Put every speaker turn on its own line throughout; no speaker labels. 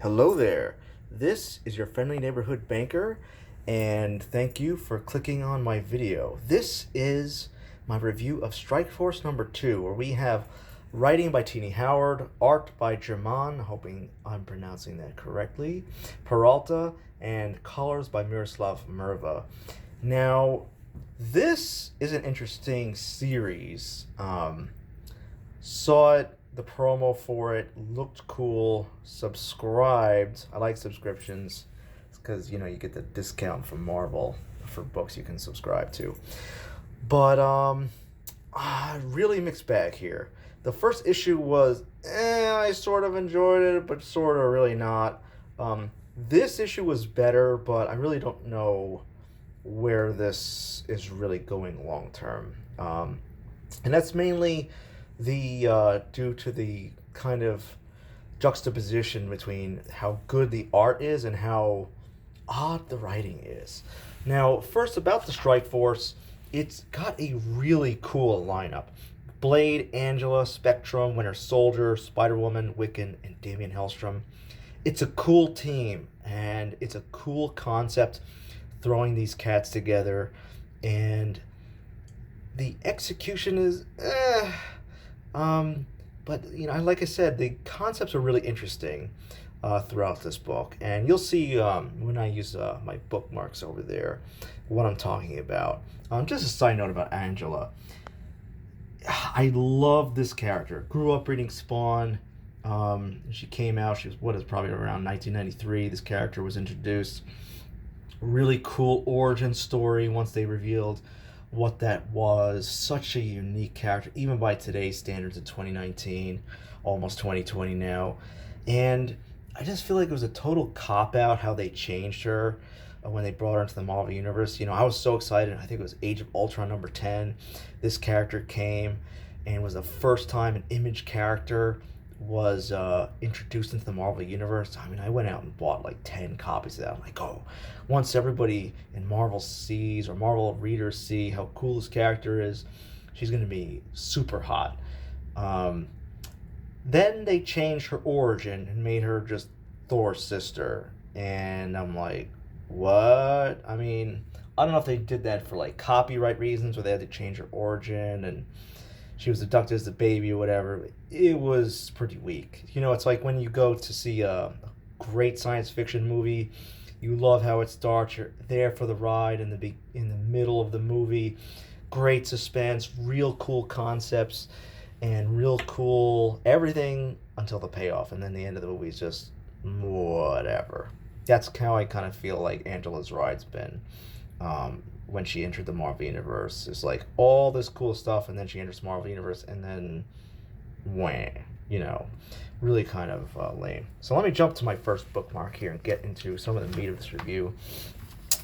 Hello there. This is your friendly neighborhood banker, and thank you for clicking on my video. This is my review of Strikeforce number 2, where we have writing by Tini Howard, art by German, hoping I'm pronouncing that correctly, Peralta, and colors by Miroslav Merva. Now, this is an interesting series. Saw it, the promo for it looked cool, subscribed. I like subscriptions because you get the discount from Marvel for books you can subscribe to. But really mixed bag here. The first issue was I sort of enjoyed it, but sort of really not. This issue was better, but I really don't know where this is really going long term. And that's mainly due to the kind of juxtaposition between how good the art is and how odd the writing is. Now, first about the Strikeforce, it's got a really cool lineup. Blade, Angela, Spectrum, Winter Soldier, Spider-Woman, Wiccan, and Damian Hellstrom. It's a cool team, and it's a cool concept throwing these cats together, and the execution is but like I said, the concepts are really interesting throughout this book, and you'll see when I use my bookmarks over there what I'm talking about. Just a side note about Angela. I love this character. Grew up reading Spawn. She came out. She was probably around 1993. This character was introduced. Really cool origin story once they revealed what that was. Such a unique character, even by today's standards in 2019, almost 2020 now. And I just feel like it was a total cop-out how they changed her when they brought her into the Marvel Universe. I was so excited. I think it was Age of Ultron number 10. This character came and was the first time an Image character was introduced into the Marvel Universe. I mean, I went out and bought like 10 copies of that. I'm like, oh, once everybody in Marvel sees, or Marvel readers see how cool this character is, she's going to be super hot. Then they changed her origin and made her just Thor's sister. And I'm like, what? I mean, I don't know if they did that for like copyright reasons, or they had to change her origin and she was abducted as a baby or whatever. It was pretty weak. It's like when you go to see a great science fiction movie, you love how it starts, you're there for the ride in the middle of the movie. Great suspense, real cool concepts, and real cool everything until the payoff, and then the end of the movie is just whatever. That's how I kind of feel like Angela's ride's been. When she entered the Marvel Universe, it's like all this cool stuff, and then she enters the Marvel Universe, and then wham, really kind of lame. So let me jump to my first bookmark here and get into some of the meat of this review.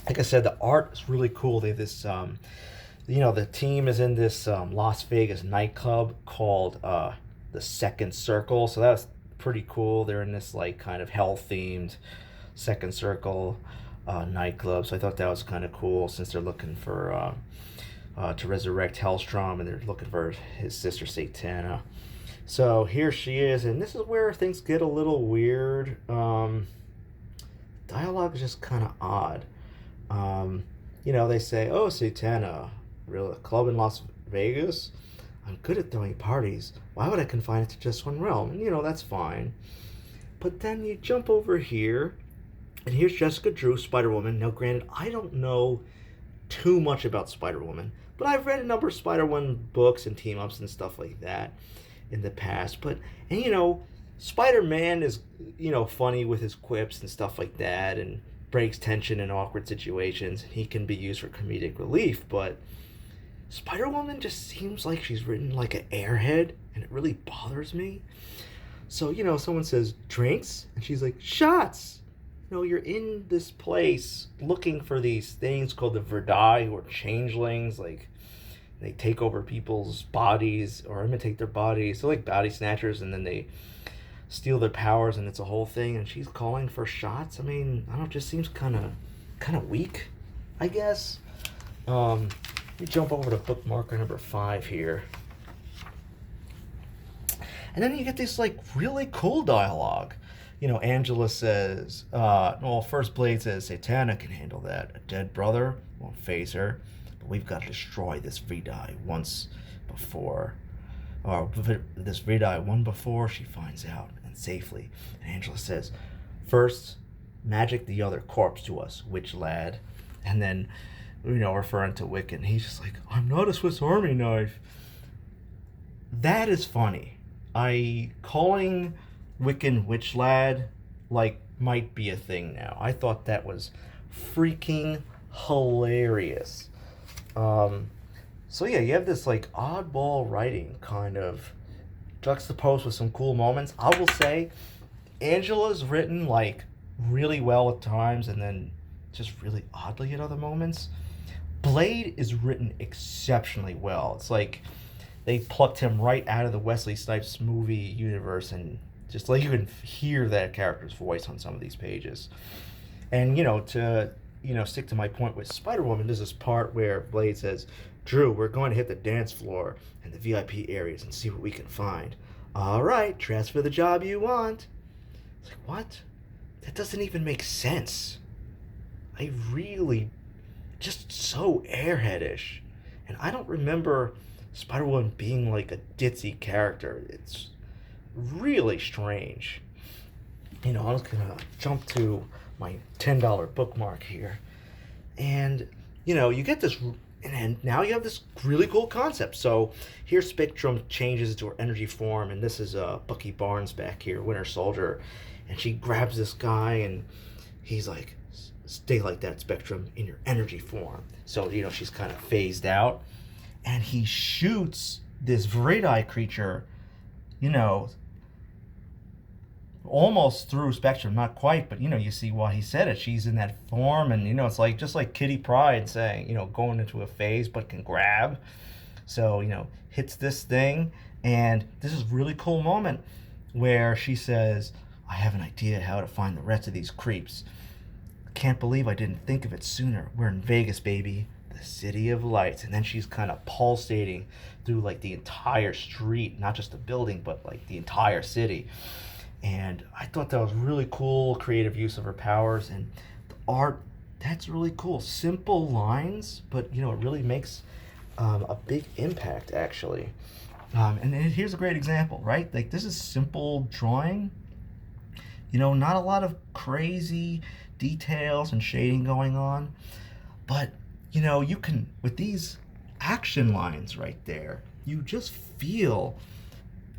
Like I said, the art is really cool. They have this, the team is in this Las Vegas nightclub called the Second Circle, so that's pretty cool. They're in this like kind of hell-themed Second Circle nightclub, so I thought that was kind of cool, since they're looking for to resurrect Hellstrom, and they're looking for his sister Satana. So here she is, and this is where things get a little weird. Dialogue is just kind of odd. They say, "Oh, Satana, real club in Las Vegas. I'm good at throwing parties. Why would I confine it to just one realm?" And that's fine. But then you jump over here, and here's Jessica Drew, Spider-Woman. Now, granted, I don't know too much about Spider-Woman, but I've read a number of Spider-Woman books and team-ups and stuff like that in the past. And Spider-Man is, funny with his quips and stuff like that, and breaks tension in awkward situations. He can be used for comedic relief, but Spider-Woman just seems like she's written like an airhead, and it really bothers me. So, someone says, "Drinks?" And she's like, "Shots!" You're in this place looking for these things called the Verdai, who are changelings. Like, they take over people's bodies or imitate their bodies. So like body snatchers, and then they steal their powers, and it's a whole thing. And she's calling for shots. I mean, I don't know, it just seems kind of weak, I guess. Let me jump over to bookmarker number 5 here. And then you get this like really cool dialogue. Angela says, well, first Blade says, Satana can handle that. A dead brother won't phase her, but we've got to destroy this Vidai once before, or this Vidai one before she finds out, and safely. And Angela says, first, magic the other corpse to us, witch lad. And then, referring to Wiccan, he's just like, I'm not a Swiss Army knife. That is funny. Calling Wiccan witch lad might be a thing now. I thought that was freaking hilarious. So yeah, you have this oddball writing kind of juxtaposed with some cool moments. I will say, Angela's written really well at times, and then just really oddly at other moments. Blade is written exceptionally well. It's like they plucked him right out of the Wesley Snipes movie universe, and just you can hear that character's voice on some of these pages. And to stick to my point with Spider-Woman, there's this part where Blade says, Drew, we're going to hit the dance floor and the VIP areas and see what we can find. All right, transfer the job you want. It's like, what? That doesn't even make sense. I really, just so airheadish. And I don't remember Spider-Woman being a ditzy character. It's really strange. I'm just gonna jump to my $10 bookmark here. And, you get this, and now you have this really cool concept. So here Spectrum changes into her energy form, and this is Bucky Barnes back here, Winter Soldier. And she grabs this guy, and he's like, stay like that, Spectrum, in your energy form. So, she's kind of phased out. And he shoots this Viridai creature, almost through Spectrum, not quite, but you see why he said it. She's in that form, and it's just like Kitty Pryde saying, going into a phase but can grab. So, hits this thing, and this is a really cool moment where she says, I have an idea how to find the rest of these creeps. Can't believe I didn't think of it sooner. We're in Vegas, baby. The city of lights. And then she's kind of pulsating through the entire street, not just the building, but the entire city. And I thought that was really cool, creative use of her powers, and the art, that's really cool. Simple lines, but it really makes a big impact, actually. And here's a great example, right? This is simple drawing, not a lot of crazy details and shading going on, but you can, with these action lines right there, you just feel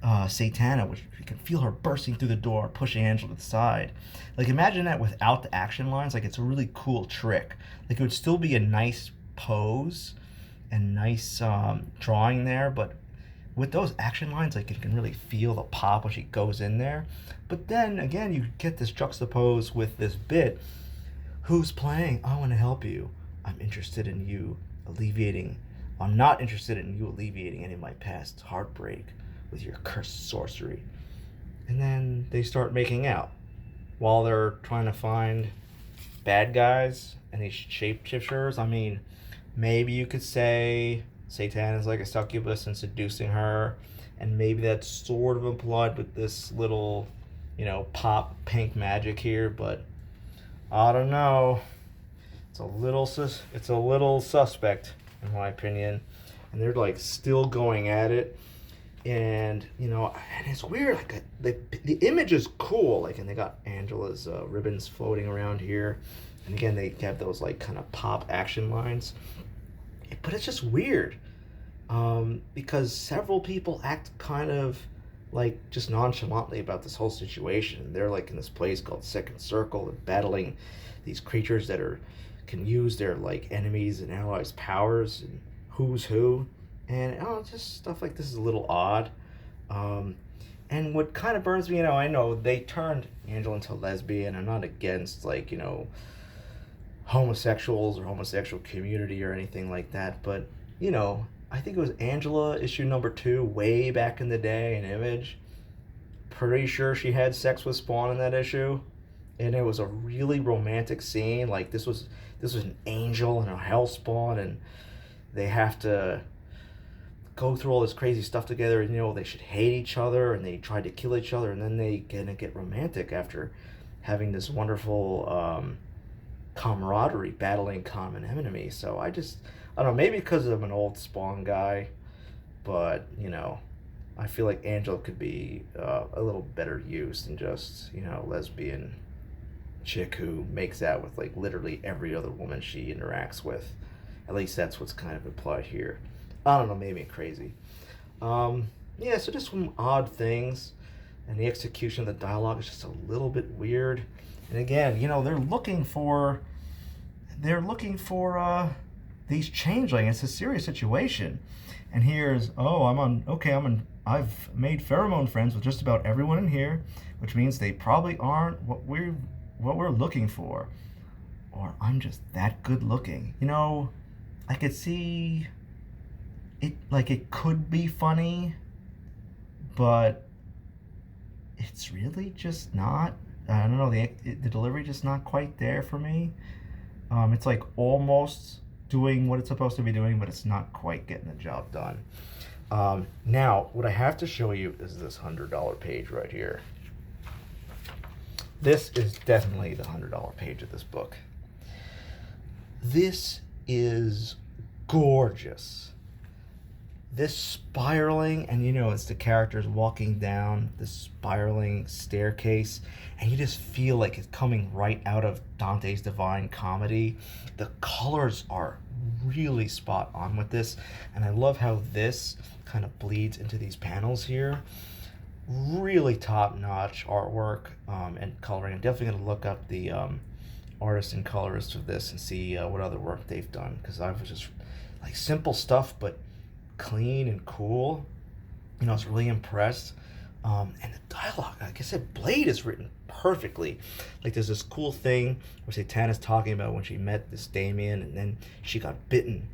Satana, which you can feel her bursting through the door, pushing Angela to the side. Imagine that without the action lines. It's a really cool trick. It would still be a nice pose and nice drawing there, but with those action lines, you can really feel the pop when she goes in there. But then again, you get this juxtaposed with this bit. Who's playing? I want to help you. I'm interested in you alleviating. I'm not interested in you alleviating any of my past heartbreak with your cursed sorcery. And then they start making out while they're trying to find bad guys and these shapeshifters. I mean, maybe you could say Satan is like a succubus and seducing her, and maybe that's sort of implied with this little, pop pink magic here, but I don't know. It's a little suspect, in my opinion, and they're still going at it. And and it's weird. The image is cool. And they got Angela's ribbons floating around here, and again they have those kind of pop action lines. But it's just weird, because several people act kind of just nonchalantly about this whole situation. They're in this place called Second Circle and battling these creatures that can use their enemies and allies' powers, and who's who. And just stuff like this is a little odd. And what kind of burns me, I know they turned Angela into a lesbian. I'm not against homosexuals or homosexual community or anything like that, but I think it was Angela issue number 2 way back in the day in Image. Pretty sure she had sex with Spawn in that issue, and it was a really romantic scene. This was an angel and a hellspawn, and they have to go through all this crazy stuff together, and they should hate each other, and they try to kill each other, and then they gonna get romantic after having this wonderful camaraderie battling common enemy. So I don't know, maybe because I'm an old Spawn guy, but I feel like Angela could be a little better used than just lesbian chick who makes out with like literally every other woman she interacts with. At least that's what's kind of implied here. I don't know, maybe crazy. Yeah, so just some odd things, and the execution of the dialogue is just a little bit weird. And again, they're looking for these changelings. It's a serious situation. And here's, I've made pheromone friends with just about everyone in here, which means they probably aren't what we're looking for. Or I'm just that good looking. I could see it, like, it could be funny, but it's really just not. I don't know, the delivery just not quite there for me. It's like almost doing what it's supposed to be doing, but it's not quite getting the job done. Now, what I have to show you is this $100 page right here. This is definitely the $100 page of this book. This is gorgeous. This spiraling, and it's the characters walking down the spiraling staircase, and you just feel like it's coming right out of Dante's Divine Comedy. The colors are really spot on with this, and I love how this kind of bleeds into these panels here. Really top-notch artwork and coloring. I'm definitely going to look up the artist and colorist of this and see what other work they've done, because I was just like simple stuff but clean and cool. I was really impressed. And the dialogue, like I said, Blade is written perfectly. Like, there's this cool thing where Satana's talking about when she met this Damien, and then she got bitten,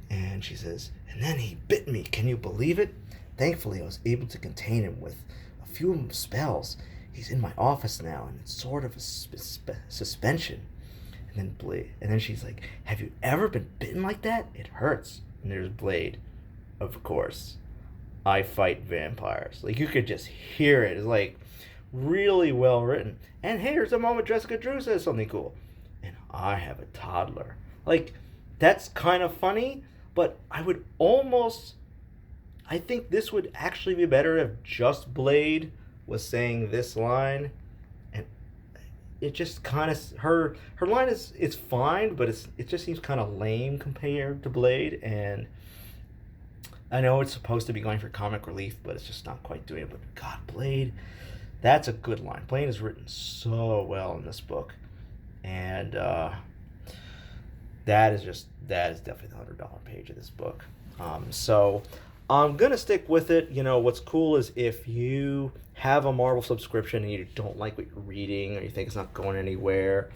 and she says, and then he bit me, can you believe it? Thankfully I was able to contain him with a few spells. He's in my office now, and it's sort of a suspension. And then she's like, have you ever been bitten like that? It hurts. And there's Blade. Of course, I fight vampires. Like, you could just hear it. It's like really well written. And hey, here's a moment Jessica Drew says something cool. And I have a toddler. Like, that's kind of funny, but I think this would actually be better if just Blade was saying this line. And it just kind of, her line it's fine, but it just seems kind of lame compared to Blade. And I know it's supposed to be going for comic relief, but it's just not quite doing it. But God, Blade, that's a good line. Blade is written so well in this book, and that is definitely the $100 page of this book. So I'm gonna stick with it. What's cool is if you have a Marvel subscription and you don't like what you're reading, or you think it's not going anywhere,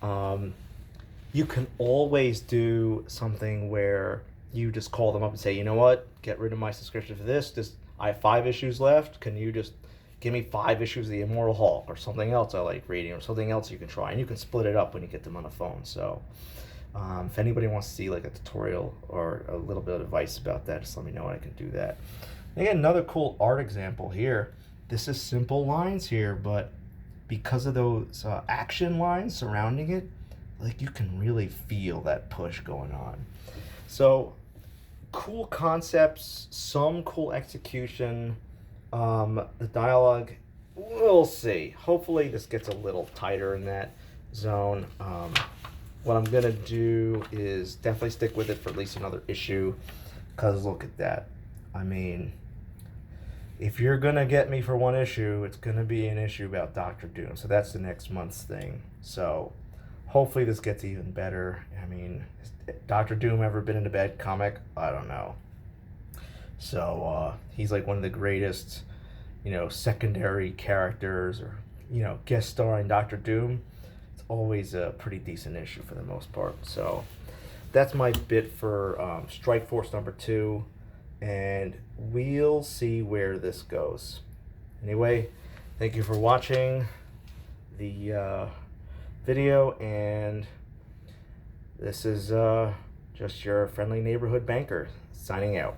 you can always do something where you just call them up and say, you know what, get rid of my subscription for this. I have 5 issues left. Can you just give me 5 issues of the Immortal Hulk or something else I like reading, or something else you can try, and you can split it up when you get them on the phone. So if anybody wants to see like a tutorial or a little bit of advice about that, just let me know and I can do that. And again, another cool art example here. This is simple lines here, but because of those action lines surrounding it, like, you can really feel that push going on. So, cool concepts, some cool execution. The dialogue, we'll see. Hopefully this gets a little tighter in that zone. What I'm going to do is definitely stick with it for at least another issue, because look at that. I mean, if you're going to get me for one issue, it's going to be an issue about Doctor Doom. So that's the next month's thing. So hopefully this gets even better. I mean, has Doctor Doom ever been in a bad comic? I don't know. So he's like one of the greatest, secondary characters, or, guest starring Doctor Doom. It's always a pretty decent issue for the most part. So that's my bit for Strikeforce number 2. And we'll see where this goes. Anyway, thank you for watching the video, and this is just your friendly neighborhood banker signing out.